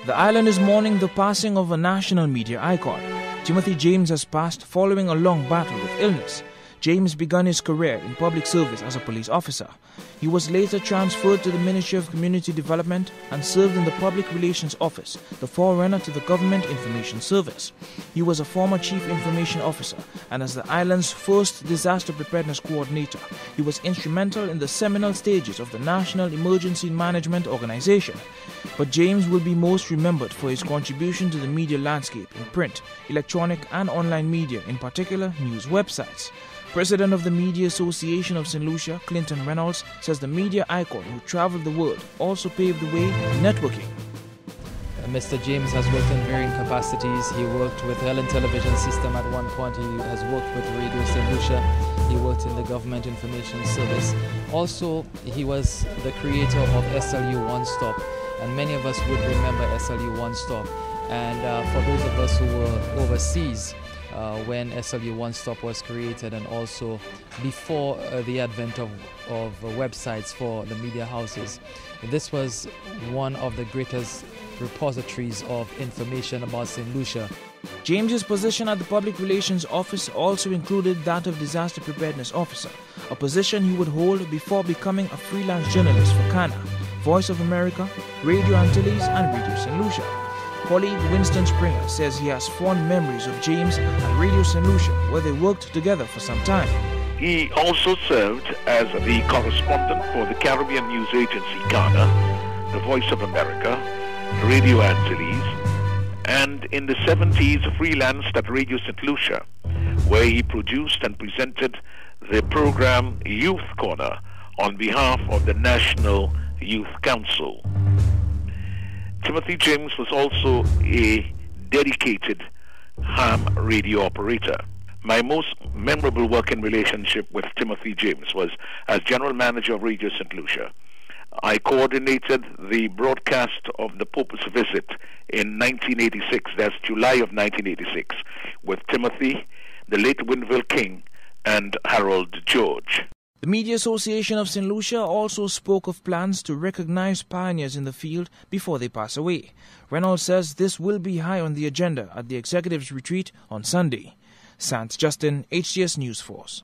The island is mourning the passing of a national media icon. Timothy James has passed following a long battle with illness. James began his career in public service as a police officer. He was later transferred to the Ministry of Community Development and served in the Public Relations Office, the forerunner to the Government Information Service. He was a former Chief Information Officer, and as the island's first disaster preparedness coordinator, he was instrumental in the seminal stages of the National Emergency Management Organization. But James will be most remembered for his contribution to the media landscape in print, electronic and online media, in particular news websites. President of the Media Association of St. Lucia, Clinton Reynolds, says the media icon who traveled the world also paved the way in networking. Mr. James has worked in varying capacities. He worked with Helen Television System at one point. He has worked with Radio St. Lucia. He worked in the Government Information Service. Also, he was the creator of SLU One Stop, and many of us would remember SLU One Stop. And for those of us who were overseas, when SLU One Stop was created, and also before the advent of websites for the media houses. This was one of the greatest repositories of information about St. Lucia. James's position at the Public Relations Office also included that of Disaster Preparedness Officer, a position he would hold before becoming a freelance journalist for Kana, Voice of America, Radio Antilles and Radio St. Lucia. Colleague Winston Springer says he has fond memories of James at Radio St. Lucia, where they worked together for some time. He also served as the correspondent for the Caribbean News Agency Ghana, the Voice of America, Radio Antilles, and in the 70s freelanced at Radio St. Lucia, where he produced and presented the program Youth Corner on behalf of the National Youth Council. Timothy James was also a dedicated ham radio operator. My most memorable working relationship with Timothy James was as General Manager of Radio St. Lucia. I coordinated the broadcast of the Pope's visit in 1986, that's July of 1986, with Timothy, the late Winville King, and Harold George. The Media Association of St. Lucia also spoke of plans to recognize pioneers in the field before they pass away. Reynolds says this will be high on the agenda at the Executives Retreat on Sunday. Sant Justin, HTS News Force.